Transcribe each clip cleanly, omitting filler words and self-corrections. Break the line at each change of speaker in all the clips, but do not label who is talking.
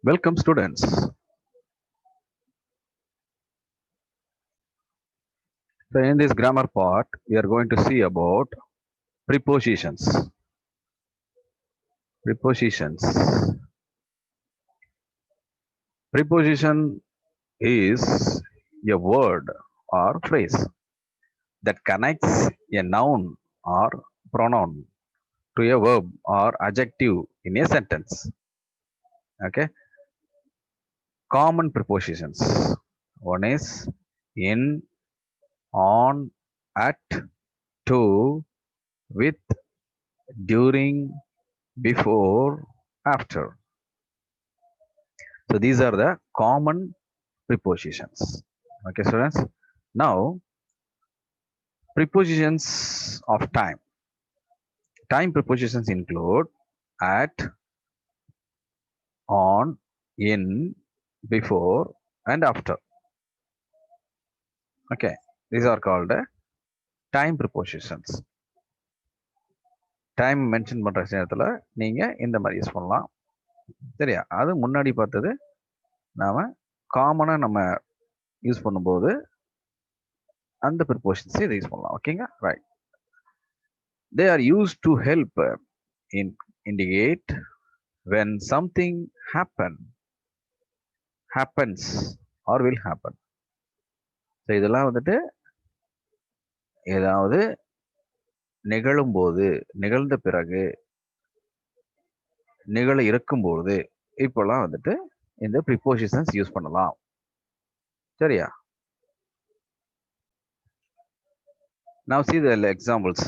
Welcome students. So in this grammar part, we are going to see about prepositions. Prepositions. Preposition is a word or phrase that connects a noun or pronoun to a verb or adjective in a sentence. Okay. Common prepositions. One is in, on, at, to, with, during, before, after. So these are the common prepositions. Okay, students. Now, prepositions of time. Time prepositions include at, on, in, before, and after. Okay, these are called time prepositions. Time mention பண்ற நேரத்தில் நீங்க இந்த மாதிரி use பண்ணலாம். சரியா? அது முன்னாடி பார்த்தது நாம காமனா நம்ம யூஸ் பண்ணும்போது அந்த ப்ரிப்போஷன்ஸ் இதை யூஸ் பண்ணலாம். ஓகேங்க, right. They are used to help indicate when something happens or will happen. So இதெல்லாம் வந்துட்டு ஏதாவது நிகழும் போது, நிகழ்ந்த பிறகு, நிகழ இருக்கும்போது இப்பெல்லாம் வந்துட்டு இந்த ப்ரிப்போசிஷன்ஸ் யூஸ் பண்ணலாம். சரியா? Now see the examples.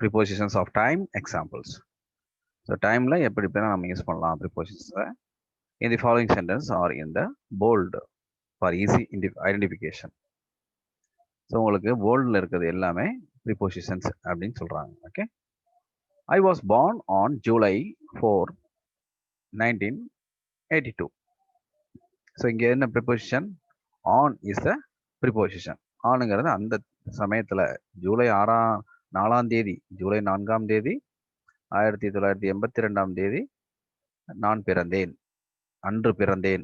Prepositions of time examples. So timeல எப்படி நம்ம யூஸ் பண்ணலாம் prepositions in the following sentence or in the bold for easy identification. So உங்களுக்கு போல்டில் இருக்கிறது எல்லாமே prepositions அப்படின்னு சொல்றாங்க. Okay. I was born on July 4, 1982. So இங்கே என்ன preposition? On is the preposition. ஆனுங்கிறது அந்த சமயத்தில் ஜூலை 4ஆம் தேதி, ஜூலை 4ஆம் தேதி 1982 நான் பிறந்தேன், அன்று பிறந்தேன்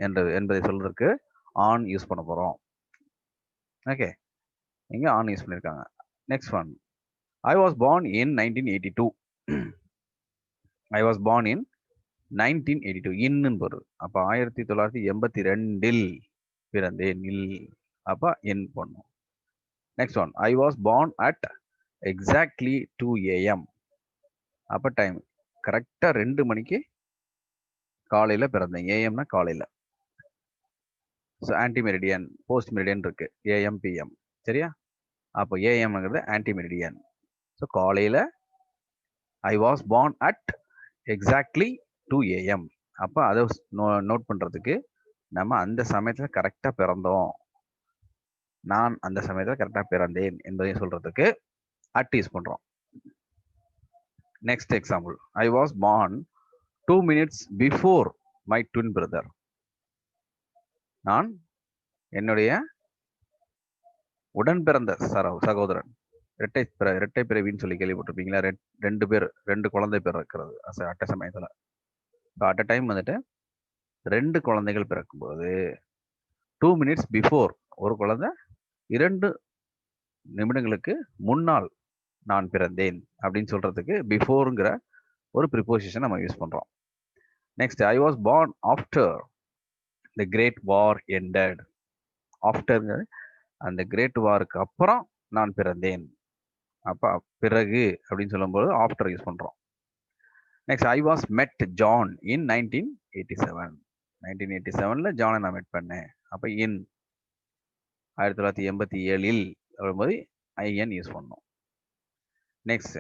என்பதை சொல்றதுக்கு ஆன் யூஸ் பண்ண போறோம். ஓகே, இங்க ஆன் யூஸ் பண்ணிருக்காங்க. Next one, I was born in 1982. I was born in 1982. இன்னு பொருள். அப்ப 1982 பிறந்தேன். அப்ப இன் பண்ணும். Next one, I was born at exactly 2 AM. அப்ப டைம் கரெக்டா 2 மணிக்கு காலையில பிறந்தேன். ஏஎம்னா காலையில. So anti meridian, post meridian இருக்கு, ஏஎம் பிஎம். சரியா? அப்போ ஏஎம்ங்கிறது ஆன்டி மெரிடியன். ஸோ காலையில ஐ was born at exactly 2 AM. அப்போ அதை நோட் பண்றதுக்கு நம்ம அந்த சமயத்துல கரெக்டா பிறந்தோம், நான் அந்த சமயத்துல கரெக்டா பிறந்தேன் என்பதையும் சொல்றதுக்கு அட் யூஸ் பண்றோம். Next example, I was born 2 minutes before my twin brother. நான் என்னுடைய உடன் பிறந்த சகோதரன், இரட்டை பிறவின்னு சொல்லி கேள்விப்பட்டிருப்பீங்களா? 2 பேர், 2 குழந்தை பேர் இருக்கிறது அட்ட சமயத்துல. அட் அ டைம் வந்துட்டு 2 குழந்தைகள் பிறக்கும்போது 2 minutes பிஃபோர், ஒரு குழந்தை 2 நிமிடங்களுக்கு முன்னால் நான் பிறந்தேன் அப்படின்னு சொல்றதுக்கு பிஃபோருங்கிற ஒரு ப்ரிப்போசிஷன் நம்ம யூஸ் பண்றோம். Next, I was born after the great war ended. ஆஃப்டர்ங்கிற அந்த கிரேட் வாருக்கு அப்புறம் நான் பிறந்தேன். அப்ப பிறகு அப்படின்னு சொல்லும்போது ஆஃப்டர் யூஸ் பண்றோம். Next, I was met John in 1987. 1987ல ஜானை நான் மெட் பண்ணேன். அப்ப இன் 1987 வரும்போது ஐஎன் யூஸ் பண்ணோம். நெக்ஸ்ட்,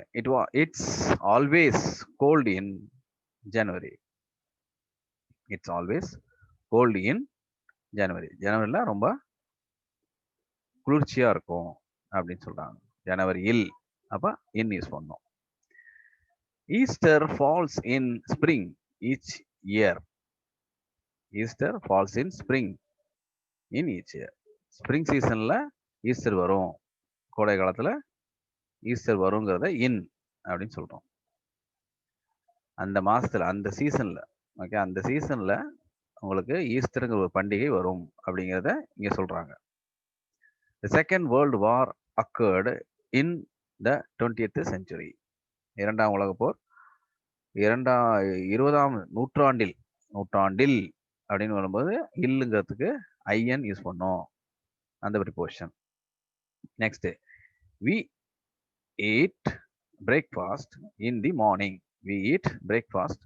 it's always cold in January. It's always cold in January. ஜனவரியில ரொம்ப குளிர்ச்சியா இருக்கும் அப்படின்னு சொல்றாங்க. ஜனவரியில், அப்ப இன் யூஸ் பண்ணோம். Easter falls in spring each year. Easter falls in spring in each year. Spring சீசன்ல ஈஸ்டர் வரும், கோடை காலத்துல ஈஸ்டர் வருங்கிறத இன் அப்படின்னு சொல்றோம். அந்த மாசத்துல, அந்த சீசன்ல, ஓகே, அந்த சீசன்ல உங்களுக்கு ஈஸ்டர்ங்கிற ஒரு பண்டிகை வரும் அப்படிங்கிறத இங்க சொல்றாங்க. The Second World War occurred in the 20th century. இரண்டாம் உலகப் போர் 20ஆம் நூற்றாண்டில் நூற்றாண்டில் அப்படின்னு வரும்போது இல்லுங்கிறதுக்கு ஐஎன் யூஸ் பண்ணோம், அந்த preposition. Next, we eat breakfast in the morning. We eat breakfast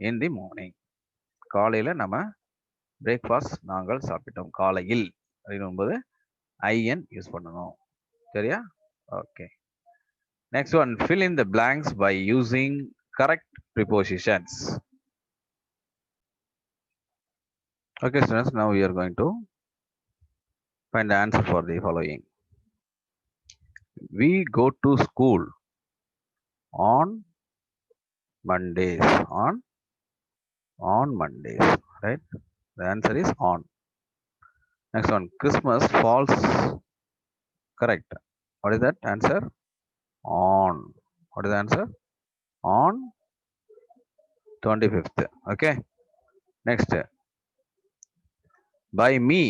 in the morning. காலையில நம்ம பிரேக்ஃபாஸ்ட் நாங்கள் சாப்பிட்டோம். காலையில் அப்படிங்கும்போது ஐஎன் யூஸ் பண்ணணும். சரியா? Okay. Next one, fill in the blanks by using correct prepositions. Okay, students, now we are going to find the answer for the following. We go to school on Mondays. On Mondays, right? The answer is on. Next one, Christmas falls. Correct. What is that answer? On. What is the answer? On 25th. Okay. Next, buy me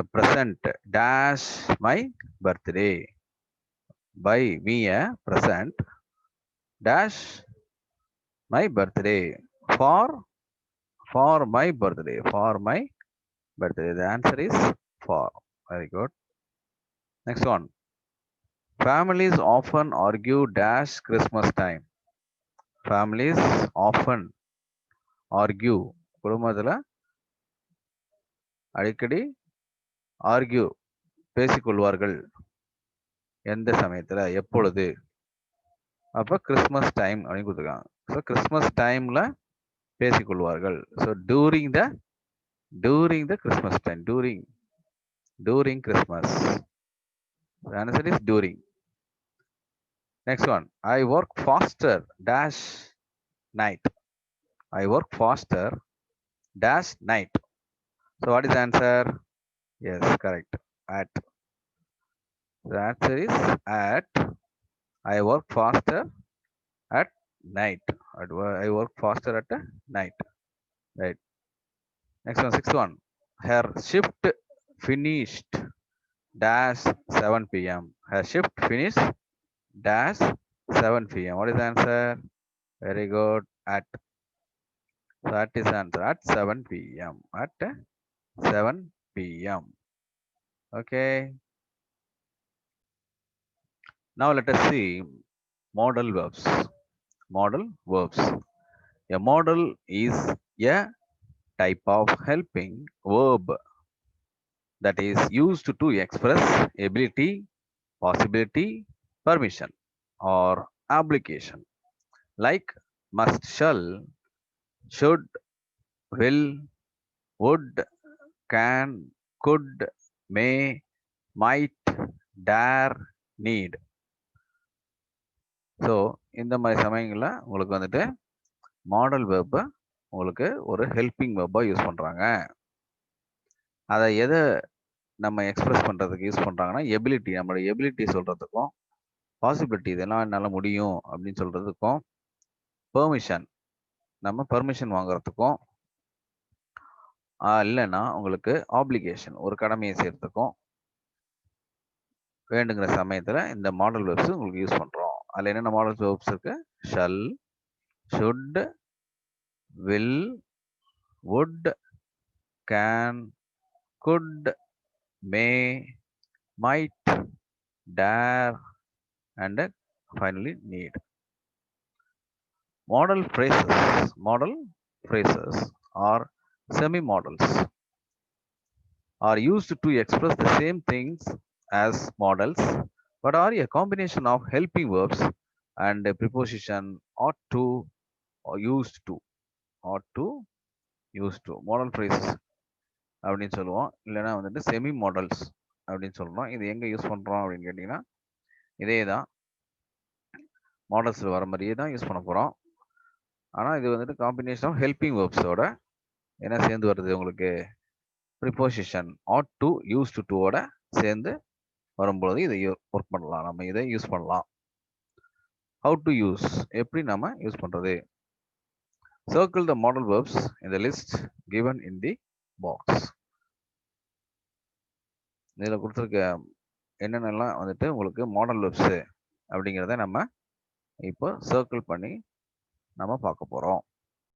a present dash my birthday. Buy me a present dash my birthday. For my birthday. For my birthday. The answer is for. Very good. Next one, families often argue dash Christmas time. Families often argue. குடும்பத்துல அடிக்கடி argue பேசிக்கொள்வார்கள். எந்த சமயத்துல, எப்பொழுது? அப்ப Christmas time அப்படின்னு கொடுத்துருக்காங்க. So Christmas டைம்ல பேசிக்கொள்வார்கள். So during the Christmas time. During Christmas. The answer is during. Next one, I work faster dash night. I work faster dash night. So what is the answer? Yes, correct. At. The answer is at. I work faster at night. I work faster at night. Right. Next one, sixth one. Her shift finished dash 7 p.m. Her shift finished dash 7 p.m. What is the answer? Very good. At. So that is the answer. At 7 p.m. At 7 p.m. Okay. Now let us see modal verbs. Modal verbs. A modal is a type of helping verb that is used to express ability, possibility, permission, or obligation. Like must, shall, should, will, would, can, could, may, might, dare, need. So இந்த மாதிரி சமயங்களில் உங்களுக்கு வந்துட்டு model வெர்பை உங்களுக்கு ஒரு helping வெர்பாக use பண்ணுறாங்க. அதை எதை நம்ம எக்ஸ்பிரஸ் பண்ணுறதுக்கு யூஸ் பண்ணுறாங்கன்னா, எபிலிட்டி, நம்மளோட எபிலிட்டி சொல்கிறதுக்கும், பாசிபிலிட்டி இதெல்லாம் என்னால் முடியும் அப்படின்னு சொல்கிறதுக்கும், பெர்மிஷன் நம்ம பெர்மிஷன் வாங்குறதுக்கும், இல்லைன்னா உங்களுக்கு ஆப்ளிகேஷன் ஒரு கடமையை செய்கிறதுக்கும் வேண்டுங்கிற சமயத்தில் இந்த மாடல் வெர்ப்ஸ் உங்களுக்கு யூஸ் பண்ணுறோம். அதில் என்னென்ன மாடல் வெர்ப்ஸ் இருக்கு? Shall, should, will, would, can, could, may, might, dare, and finally need. Modal phrases are semi-modals, are used to express the same things as modals, but are a combination of helping verbs and a preposition ought to or used to. Modal phrases அப்படின்னு சொல்லுவோம், இல்லைன்னா வந்துட்டு semi models அப்படின்னு சொல்றோம். இது எங்க use பண்றோம் அப்படின்னு கேட்டீங்கன்னா, இதே தான் மாடல்ஸ்ல வர மாதிரியே தான் யூஸ் பண்ண போறோம். ஆனா இது வந்துட்டு காம்பினேஷன் ஆஃப் ஹெல்பிங் வேர்ப்ஸோட என்ன சேர்ந்து வருது உங்களுக்கு? Preposition ought to, used to ஓட சேர்ந்து வரும்பொழுது இதை ஒர்க் பண்ணலாம், நம்ம இதை யூஸ் பண்ணலாம். ஹவு டு யூஸ், எப்படி நம்ம யூஸ் பண்றது? Circle the modal verbs in the list given in the box. இதில் கொடுத்துருக்க என்னென்னலாம் வந்துட்டு உங்களுக்கு மாடல் வெப்ஸு அப்படிங்கிறத நம்ம இப்போ சர்க்கிள் பண்ணி நம்ம பார்க்க போகிறோம்.